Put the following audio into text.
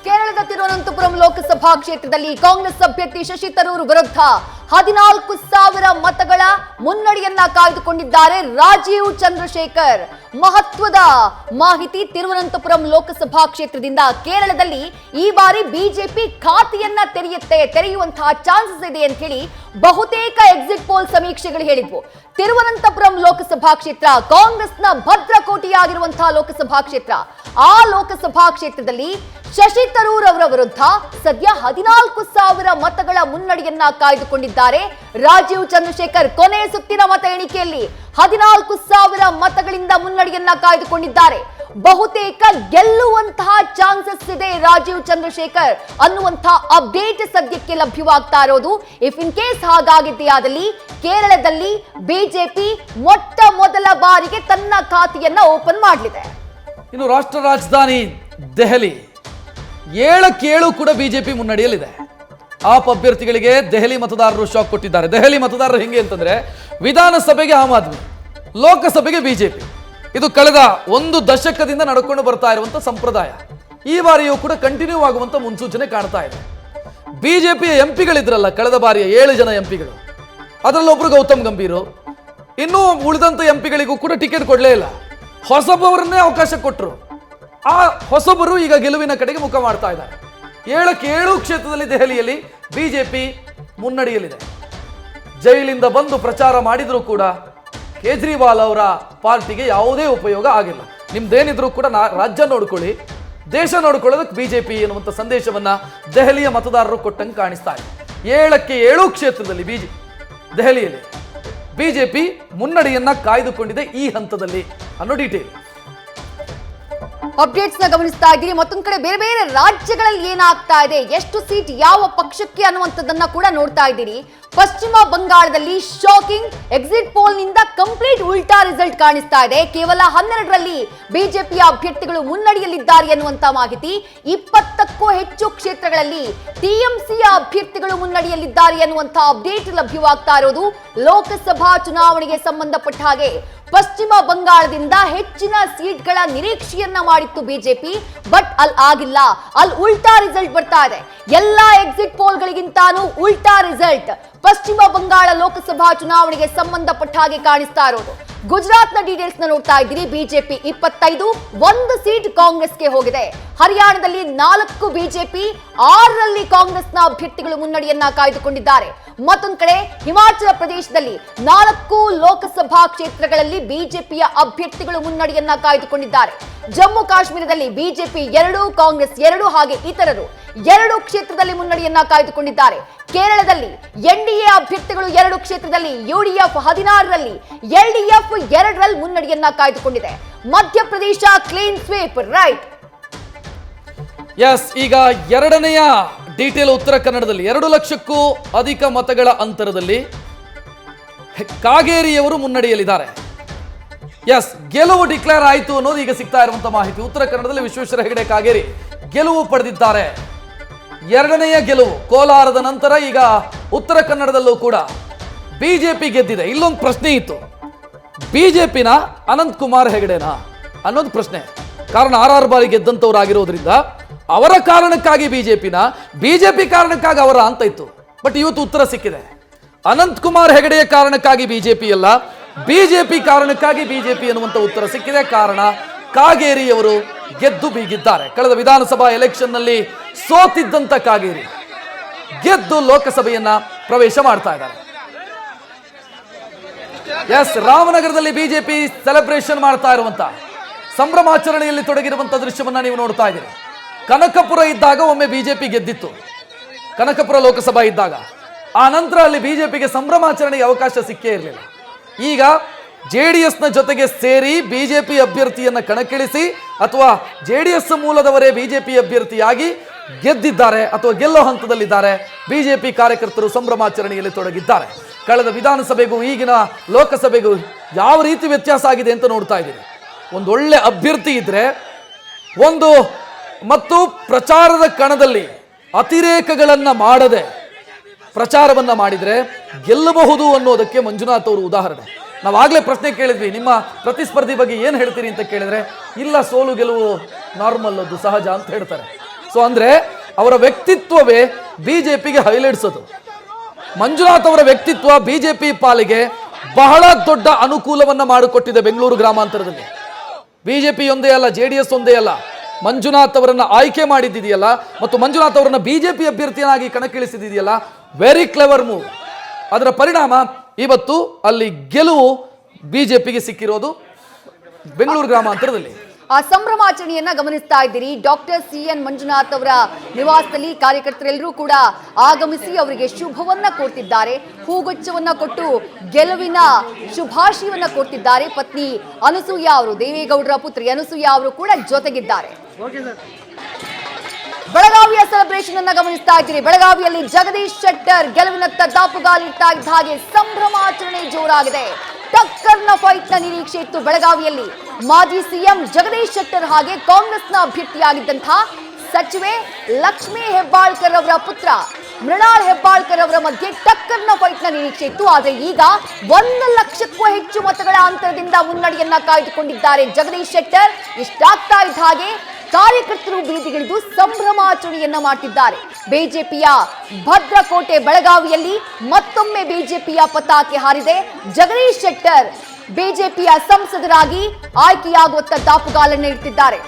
ಕೇರಳದ ತಿರುವನಂತಪುರಂ ಲೋಕಸಭಾ ಕ್ಷೇತ್ರದಲ್ಲಿ ಕಾಂಗ್ರೆಸ್ ಅಭ್ಯರ್ಥಿ ಶಶಿ ತರೂರ್ ವಿರುದ್ಧ 14,000 ಮತಗಳ ಮುನ್ನಡೆಯನ್ನ ಕಾಯ್ದುಕೊಂಡಿದ್ದಾರೆ ರಾಜೀವ್ ಚಂದ್ರಶೇಖರ್. ಮಹತ್ವದ ಮಾಹಿತಿ. ತಿರುವನಂತಪುರಂ ಲೋಕಸಭಾ ಕ್ಷೇತ್ರದಿಂದ ಕೇರಳದಲ್ಲಿ ಈ ಬಾರಿ ಬಿಜೆಪಿ ಖಾತೆಯನ್ನ ತೆರೆಯುವಂತಹ ಚಾನ್ಸಸ್ ಇದೆ ಅಂತ ಹೇಳಿ ಬಹುತೇಕ ಎಕ್ಸಿಟ್ ಪೋಲ್ ಸಮೀಕ್ಷೆಗಳು ಹೇಳಿದ್ವು. ತಿರುವನಂತಪುರಂ ಲೋಕಸಭಾ ಕ್ಷೇತ್ರ ಕಾಂಗ್ರೆಸ್ನ ಭದ್ರಕೋಟೆಯಾಗಿರುವಂತಹ ಲೋಕಸಭಾ ಕ್ಷೇತ್ರ. ಆ ಲೋಕಸಭಾ ಕ್ಷೇತ್ರದಲ್ಲಿ ಶಶಿ ತರೂರ್ ಅವರ ವಿರುದ್ಧ ಸದ್ಯ 14,000 ಮತಗಳ ಮುನ್ನಡೆಯನ್ನ ಕಾಯ್ದುಕೊಂಡಿದ್ದಾರೆ ರಾಜೀವ್ ಚಂದ್ರಶೇಖರ್. ಕೊನೆ ಸುತ್ತಿನ ಮತ ಎಣಿಕೆಯಲ್ಲಿ 14,000 ಮತಗಳಿಂದ ಮುನ್ನಡೆಯನ್ನ ಕಾಯ್ದುಕೊಂಡಿದ್ದಾರೆ. ಬಹುತೇಕ ಗೆಲ್ಲುವಂತಹ ಚಾನ್ಸಸ್ ಇದೆ ರಾಜೀವ್ ಚಂದ್ರಶೇಖರ್ ಅನ್ನುವಂತಹ ಅಪ್ಡೇಟ್ ಸದ್ಯಕ್ಕೆ ಲಭ್ಯವಾಗ್ತಾ ಇರೋದು. ಇಫ್ ಇನ್ ಕೇಸ್ ಹಾಗಾಗಿದೆಯಾದಲ್ಲಿ ಕೇರಳದಲ್ಲಿ ಬಿಜೆಪಿ ಮೊಟ್ಟ ಮೊದಲ ಬಾರಿಗೆ ತನ್ನ ಖಾತೆಯನ್ನ ಓಪನ್ ಮಾಡಲಿದೆ. ಇನ್ನು ರಾಷ್ಟ್ರ ರಾಜಧಾನಿ ದೆಹಲಿ 7-7 ಕೂಡ ಬಿಜೆಪಿ ಮುನ್ನಡೆಯಲ್ಲಿದೆ. ಆಪ್ ಅಭ್ಯರ್ಥಿಗಳಿಗೆ ದೆಹಲಿ ಮತದಾರರು ಶಾಕ್ ಕೊಟ್ಟಿದ್ದಾರೆ. ದೆಹಲಿ ಮತದಾರರು ಹೆಂಗೆ ಅಂತಂದ್ರೆ ವಿಧಾನಸಭೆಗೆ ಆಮ್ ಆದ್ಮಿ, ಲೋಕಸಭೆಗೆ ಬಿಜೆಪಿ. ಇದು ಕಳೆದ 1 ದಶಕದಿಂದ ನಡ್ಕೊಂಡು ಬರ್ತಾ ಇರುವಂತ ಸಂಪ್ರದಾಯ. ಈ ಬಾರಿಯೂ ಕೂಡ ಕಂಟಿನ್ಯೂ ಆಗುವಂತ ಮುನ್ಸೂಚನೆ ಕಾಣ್ತಾ ಇದೆ. ಬಿಜೆಪಿಯ ಎಂಪಿಗಳಿದ್ರಲ್ಲ ಕಳೆದ ಬಾರಿಯ 7 ಜನ ಎಂಪಿಗಳು, ಅದರಲ್ಲೊಬ್ರು ಗೌತಮ್ ಗಂಭೀರ್. ಇನ್ನೂ ಉಳಿದಂತ ಎಂಪಿಗಳಿಗೂ ಕೂಡ ಟಿಕೆಟ್ ಕೊಡಲೇ ಇಲ್ಲ. ಹೊಸಬರನ್ನೇ ಅವಕಾಶ ಕೊಟ್ಟರು. ಆ ಹೊಸಬರು ಈಗ ಗೆಲುವಿನ ಕಡೆಗೆ ಮುಖ ಮಾಡ್ತಾ ಇದ್ದಾರೆ. 7-7 ಕ್ಷೇತ್ರದಲ್ಲಿ ದೆಹಲಿಯಲ್ಲಿ ಬಿಜೆಪಿ ಮುನ್ನಡೆಯಲ್ಲಿದೆ. ಜೈಲಿಂದ ಬಂದು ಪ್ರಚಾರ ಮಾಡಿದ್ರು ಕೂಡ ಕೇಜ್ರಿವಾಲ್ ಅವರ ಪಾರ್ಟಿಗೆ ಯಾವುದೇ ಉಪಯೋಗ ಆಗಿಲ್ಲ. ನಿಮ್ದೇನಿದ್ರು ಕೂಡ ರಾಜ್ಯ ನೋಡ್ಕೊಳ್ಳಿ, ದೇಶ ನೋಡ್ಕೊಳ್ಳೋದಕ್ಕೆ ಬಿಜೆಪಿ ಎನ್ನುವಂಥ ಸಂದೇಶವನ್ನ ದೆಹಲಿಯ ಮತದಾರರು ಕೊಟ್ಟಂಗೆ ಕಾಣಿಸ್ತಾ ಇದೆ. 7-7 ಕ್ಷೇತ್ರದಲ್ಲಿ ದೆಹಲಿಯಲ್ಲಿ ಬಿಜೆಪಿ ಮುನ್ನಡೆಯನ್ನ ಕಾಯ್ದುಕೊಂಡಿದೆ ಈ ಹಂತದಲ್ಲಿ ಅನ್ನೋ ಡೀಟೇಲ್ ಅಪ್ಡೇಟ್ಸ್ ನ ಗಮನಿಸ್ತಾ ಇದ್ದೀರಿ. ಮತ್ತೊಂದು ಕಡೆ ಬೇರೆ ಬೇರೆ ರಾಜ್ಯಗಳಲ್ಲಿ ಏನಾಗ್ತಾ ಇದೆ, ಎಷ್ಟು ಸೀಟ್ ಯಾವ ಪಕ್ಷಕ್ಕೆ ಅನ್ನುವಂಥದ್ದನ್ನ ಕೂಡ ನೋಡ್ತಾ ಇದ್ದೀರಿ. ಪಶ್ಚಿಮ ಬಂಗಾಳದಲ್ಲಿ ಶಾಕಿಂಗ್ ಎಕ್ಸಿಟ್ ಪೋಲ್ ನಿಂದ ಕಂಪ್ಲೀಟ್ ಉಲ್ಟಾ ರಿಸಲ್ಟ್ ಕಾಣಿಸ್ತಾ ಇದೆ. ಕೇವಲ 12ರಲ್ಲಿ ಬಿಜೆಪಿಯ ಅಭ್ಯರ್ಥಿಗಳು ಮುನ್ನಡೆಯಲ್ಲಿದ್ದಾರೆ ಅನ್ನುವಂತ ಮಾಹಿತಿ. 20ಕ್ಕೂ ಹೆಚ್ಚು ಕ್ಷೇತ್ರಗಳಲ್ಲಿ ಟಿಎಂಸಿಯ ಅಭ್ಯರ್ಥಿಗಳು ಮುನ್ನಡೆಯಲ್ಲಿದ್ದಾರೆ ಅನ್ನುವಂತ ಅಪ್ಡೇಟ್ ಲಭ್ಯವಾಗ್ತಾ ಇರೋದು. ಲೋಕಸಭಾ ಚುನಾವಣೆಗೆ ಸಂಬಂಧಪಟ್ಟ ಹಾಗೆ ಪಶ್ಚಿಮ ಬಂಗಾಳದಿಂದ ಹೆಚ್ಚಿನ ಸೀಟ್ಗಳ ನಿರೀಕ್ಷೆಯನ್ನ ಮಾಡಿತ್ತು ಬಿಜೆಪಿ. ಬಟ್ ಅಲ್ಲಿ ಆಗಿಲ್ಲ, ಅಲ್ಲಿ ಉಲ್ಟಾ ರಿಸಲ್ಟ್ ಬರ್ತಾ ಇದೆ. ಎಲ್ಲಾ ಎಕ್ಸಿಟ್ ಪೋಲ್ಗಳಿಗಿಂತಾನು ಉಲ್ಟಾ ರಿಸಲ್ಟ್ ಪಶ್ಚಿಮ ಬಂಗಾಳ ಲೋಕಸಭಾ ಚುನಾವಣೆಗೆ ಸಂಬಂಧಪಟ್ಟ ಹಾಗೆ ಕಾಣಿಸ್ತಾ ಇರೋದು. ಗುಜರಾತ್ನ ಡೀಟೇಲ್ಸ್ ನ ನೋಡ್ತಾ ಇದ್ದೀರಿ. ಬಿಜೆಪಿ 25, 1 ಸೀಟ್ ಕಾಂಗ್ರೆಸ್ಗೆ ಹೋಗಿದೆ. ಹರಿಯಾಣದಲ್ಲಿ 4 ಬಿಜೆಪಿ, 6ರಲ್ಲಿ ಕಾಂಗ್ರೆಸ್ನ ಅಭ್ಯರ್ಥಿಗಳು ಮುನ್ನಡೆಯನ್ನ ಕಾಯ್ದುಕೊಂಡಿದ್ದಾರೆ. ಮತ್ತೊಂದು ಕಡೆ ಹಿಮಾಚಲ ಪ್ರದೇಶದಲ್ಲಿ 4 ಲೋಕಸಭಾ ಕ್ಷೇತ್ರಗಳಲ್ಲಿ ಬಿಜೆಪಿಯ ಅಭ್ಯರ್ಥಿಗಳು ಮುನ್ನಡೆಯನ್ನ ಕಾಯ್ದುಕೊಂಡಿದ್ದಾರೆ. ಜಮ್ಮು ಕಾಶ್ಮೀರದಲ್ಲಿ ಬಿಜೆಪಿ 2, ಕಾಂಗ್ರೆಸ್ 2 ಹಾಗೆ ಇತರರು 2 ಕ್ಷೇತ್ರದಲ್ಲಿ ಮುನ್ನಡೆಯನ್ನ ಕಾಯ್ದುಕೊಂಡಿದ್ದಾರೆ. ಕೇರಳದಲ್ಲಿ ಎನ್ಡಿಎ ಅಭ್ಯರ್ಥಿಗಳು 2 ಕ್ಷೇತ್ರದಲ್ಲಿ, ಯುಡಿಎಫ್ 16ರಲ್ಲಿ, ಎಲ್ಡಿಎಫ್ 2ರಲ್ಲಿ ಮುನ್ನಡೆಯನ್ನ ಕಾಯ್ದುಕೊಂಡಿದೆ. Madhya Pradesh clean sweep right. Yes, ಈಗ ಎರಡನೆಯ ಡೀಟೇಲ್ ಉತ್ತರ ಕನ್ನಡದಲ್ಲಿ 2 ಲಕ್ಷಕ್ಕೂ ಅಧಿಕ ಮತಗಳ ಅಂತರದಲ್ಲಿ ಕಾಗೇರಿಯವರು ಮುನ್ನಡೆಯಲ್ಲಿದ್ದಾರೆ. ಎಸ್, ಗೆಲುವು ಡಿಕ್ಲೇರ್ ಆಯಿತು ಅನ್ನೋದು ಈಗ ಸಿಗ್ತಾ ಇರುವಂತಹ ಮಾಹಿತಿ. ಉತ್ತರ ಕನ್ನಡದಲ್ಲಿ ವಿಶ್ವೇಶ್ವರ ಹೆಗಡೆ ಕಾಗೇರಿ ಗೆಲುವು ಪಡೆದಿದ್ದಾರೆ. 2ನೆಯ ಗೆಲುವು ಕೋಲಾರದ ನಂತರ ಈಗ ಉತ್ತರ ಕನ್ನಡದಲ್ಲೂ ಕೂಡ ಬಿಜೆಪಿ ಗೆದ್ದಿದೆ. ಇಲ್ಲೊಂದು ಪ್ರಶ್ನೆ ಇತ್ತು, ಬಿಜೆಪಿನ ಅನಂತ್ ಕುಮಾರ್ ಹೆಗಡೆನಾ ಅನ್ನೋದು ಪ್ರಶ್ನೆ. ಕಾರಣ 6 ಬಾರಿ ಗೆದ್ದಂತವರಾಗಿರೋದ್ರಿಂದ ಅವರ ಕಾರಣಕ್ಕಾಗಿ ಬಿಜೆಪಿ ಕಾರಣಕ್ಕಾಗಿ ಅವರ ಅಂತ ಇತ್ತು. ಬಟ್ ಇವತ್ತು ಉತ್ತರ ಸಿಕ್ಕಿದೆ. ಅನಂತ್ ಕುಮಾರ್ ಹೆಗಡೆಯ ಕಾರಣಕ್ಕಾಗಿ ಬಿಜೆಪಿ ಅಲ್ಲ, ಬಿಜೆಪಿ ಕಾರಣಕ್ಕಾಗಿ ಬಿಜೆಪಿ ಎನ್ನುವಂತ ಉತ್ತರ ಸಿಕ್ಕಿದೆ. ಕಾರಣ ಕಾಗೇರಿಯವರು ಗೆದ್ದು ಬೀಗಿದ್ದಾರೆ. ಕಳೆದ ವಿಧಾನಸಭಾ ಎಲೆಕ್ಷನ್ ನಲ್ಲಿ ಸೋತಿದ್ದಂತ ಕಾಗೇರಿ ಗೆದ್ದು ಲೋಕಸಭೆಯನ್ನ ಪ್ರವೇಶ ಮಾಡ್ತಾ ಇದ್ದಾರೆ. ಎಸ್, ರಾಮನಗರದಲ್ಲಿ ಬಿಜೆಪಿ ಸೆಲೆಬ್ರೇಷನ್ ಮಾಡ್ತಾ ಇರುವಂತ ಸಂಭ್ರಮಾಚರಣೆಯಲ್ಲಿ ತೊಡಗಿರುವಂತ ದೃಶ್ಯವನ್ನ ನೀವು ನೋಡ್ತಾ ಇದ್ದೀರಿ. ಕನಕಪುರ ಇದ್ದಾಗ ಒಮ್ಮೆ ಬಿಜೆಪಿ ಗೆದ್ದಿತ್ತು, ಕನಕಪುರ ಲೋಕಸಭಾ ಇದ್ದಾಗ. ಆ ನಂತರ ಅಲ್ಲಿ ಬಿಜೆಪಿಗೆ ಸಂಭ್ರಮಾಚರಣೆಗೆ ಅವಕಾಶ ಸಿಕ್ಕೇ ಇರಲಿಲ್ಲ. ಈಗ ಜೆಡಿಎಸ್ನ ಜೊತೆಗೆ ಸೇರಿ ಬಿಜೆಪಿ ಅಭ್ಯರ್ಥಿಯನ್ನ ಕಣಕ್ಕಿಳಿಸಿ ಅಥವಾ ಜೆಡಿಎಸ್ ಮೂಲದವರೇ ಬಿಜೆಪಿ ಅಭ್ಯರ್ಥಿಯಾಗಿ ಗೆದ್ದಿದ್ದಾರೆ ಅಥವಾ ಗೆಲ್ಲೋ ಹಂತದಲ್ಲಿದ್ದಾರೆ. ಬಿಜೆಪಿ ಕಾರ್ಯಕರ್ತರು ಸಂಭ್ರಮಾಚರಣೆಯಲ್ಲಿ ತೊಡಗಿದ್ದಾರೆ. ಕಳೆದ ವಿಧಾನಸಭೆಗೂ ಈಗಿನ ಲೋಕಸಭೆಗೂ ಯಾವ ರೀತಿ ವ್ಯತ್ಯಾಸ ಆಗಿದೆ ಅಂತ ನೋಡ್ತಾ ಇದ್ದೀರಿ. ಒಂದೊಳ್ಳೆ ಅಭ್ಯರ್ಥಿ ಇದ್ರೆ ಮತ್ತು ಪ್ರಚಾರದ ಕಣದಲ್ಲಿ ಅತಿರೇಕಗಳನ್ನ ಮಾಡದೆ ಪ್ರಚಾರವನ್ನ ಮಾಡಿದ್ರೆ ಗೆಲ್ಲಬಹುದು ಅನ್ನೋದಕ್ಕೆ ಮಂಜುನಾಥ್ ಅವರು ಉದಾಹರಣೆ. ನಾವಾಗಲೇ ಪ್ರಶ್ನೆ ಕೇಳಿದ್ವಿ, ನಿಮ್ಮ ಪ್ರತಿಸ್ಪರ್ಧಿ ಬಗ್ಗೆ ಏನು ಹೇಳ್ತೀರಿ ಅಂತ ಕೇಳಿದ್ರೆ, ಇಲ್ಲ ಸೋಲು ಗೆಲುವು ನಾರ್ಮಲ್, ಅದು ಸಹಜ ಅಂತ ಹೇಳ್ತಾರೆ. ಸೊ ಅಂದ್ರೆ ಅವರ ವ್ಯಕ್ತಿತ್ವವೇ ಬಿಜೆಪಿಗೆ ಹೈಲೈಟ್ಸ್ ಅದು. ಮಂಜುನಾಥ್ ಅವರ ವ್ಯಕ್ತಿತ್ವ ಬಿಜೆಪಿ ಪಾಲಿಗೆ ಬಹಳ ದೊಡ್ಡ ಅನುಕೂಲವನ್ನ ಮಾಡಿಕೊಟ್ಟಿದೆ ಬೆಂಗಳೂರು ಗ್ರಾಮಾಂತರದಲ್ಲಿ. ಬಿಜೆಪಿ ಒಂದೇ ಅಲ್ಲ, ಜೆಡಿಎಸ್ ಒಂದೇ ಅಲ್ಲ, ಮಂಜುನಾಥ್ ಅವರನ್ನ ಆಯ್ಕೆ ಮಾಡಿದ್ದಿದೆಯಲ್ಲ ಮತ್ತು ಮಂಜುನಾಥ್ ಅವರನ್ನ ಬಿಜೆಪಿ ಅಭ್ಯರ್ಥಿಯನ್ನಾಗಿ ಕಣಕ್ಕಿಳಿಸಿದೆಯಲ್ಲ, ವೆರಿ ಕ್ಲೆವರ್ ಮೂವ್. ಅದರ ಪರಿಣಾಮ ಇವತ್ತು ಅಲ್ಲಿ ಗೆಲುವು ಬಿಜೆಪಿಗೆ ಸಿಕ್ಕಿರೋದು ಬೆಂಗಳೂರು ಗ್ರಾಮಾಂತರದಲ್ಲಿ. ಆ ಸಂಭ್ರಮಾಚರಣೆಯನ್ನ ಗಮನಿಸ್ತಾ ಇದ್ದೀರಿ. ಡಾಕ್ಟರ್ CN ಮಂಜುನಾಥ್ ಅವರ ನಿವಾಸದಲ್ಲಿ ಕಾರ್ಯಕರ್ತರೆಲ್ಲರೂ ಕೂಡ ಆಗಮಿಸಿ ಅವರಿಗೆ ಶುಭವನ್ನ ಕೋರ್ತಿದ್ದಾರೆ, ಹೂಗುಚ್ಛವನ್ನ ಕೊಟ್ಟು ಗೆಲುವಿನ ಶುಭಾಶಯವನ್ನ ಕೋರ್ತಿದ್ದಾರೆ. ಪತ್ನಿ ಅನಸೂಯ ಅವರು, ದೇವೇಗೌಡರ ಪುತ್ರಿ ಅನಸೂಯ ಅವರು ಕೂಡ ಜೊತೆಗಿದ್ದಾರೆ. ಬೆಳಗಾವಿಯ ಸೆಲೆಬ್ರೇಷನ್ ಅನ್ನ ಗಮನಿಸ್ತಾ ಇದ್ದೀರಿ. ಬೆಳಗಾವಿಯಲ್ಲಿ ಜಗದೀಶ್ ಶೆಟ್ಟರ್ ಗೆಲುವಿನತ್ತ ದಾಪುಗಾಲಿಡ್ತಾ ಇದ್ದ ಹಾಗೆ ಸಂಭ್ರಮಾಚರಣೆ ಜೋರಾಗಿದೆ. ಟಕ್ಕರ್ನ ಫೈಟ್ ನ ನಿರೀಕ್ಷೆ ಇತ್ತು ಬೆಳಗಾವಿಯಲ್ಲಿ. ಮಾಜಿ CM ಜಗದೀಶ್ ಶೆಟ್ಟರ್ ಹಾಗೆ ಕಾಂಗ್ರೆಸ್ನ ಅಭ್ಯರ್ಥಿಯಾಗಿದ್ದಂತಹ ಸಚಿವೆ ಲಕ್ಷ್ಮೀ ಹೆಬ್ಬಾಳ್ಕರ್ ಅವರ ಪುತ್ರ ಮೃಣಾಲ್ ಹೆಬ್ಬಾಳ್ಕರ್ ಅವರ ಮಧ್ಯೆ ಟಕ್ಕರ್ನ ಫೈಟ್ ನ ನಿರೀಕ್ಷೆ ಇತ್ತು. ಆದರೆ ಈಗ 1 ಲಕ್ಷಕ್ಕೂ ಹೆಚ್ಚು ಮತಗಳ ಅಂತರದಿಂದ ಮುನ್ನಡೆಯನ್ನ ಕಾಯ್ದುಕೊಂಡಿದ್ದಾರೆ ಜಗದೀಶ್ ಶೆಟ್ಟರ್. ಇಷ್ಟಾಗ್ತಾ ಇದ್ದ ಹಾಗೆ ಕಾರ್ಯಕರ್ತರು ಬೀದಿಗಿಳಿದು ಸಂಭ್ರಮಾಚರಣೆಯನ್ನ ಮಾಡ್ತಿದ್ದಾರೆ. ಬಿಜೆಪಿಯ ಭದ್ರಕೋಟೆ ಬೆಳಗಾವಿಯಲ್ಲಿ ಮತ್ತೊಮ್ಮೆ ಬಿಜೆಪಿಯ ಪತಾಕೆ ಹಾರಿದೆ. ಜಗದೀಶ್ ಶೆಟ್ಟರ್ ಬಿಜೆಪಿಯ ಸಂಸದರಾಗಿ ಆಯ್ಕೆಯಾಗುವತ್ತ ದಾಪುಗಾಲನ್ನ ಇಡ್ತಿದ್ದಾರೆ.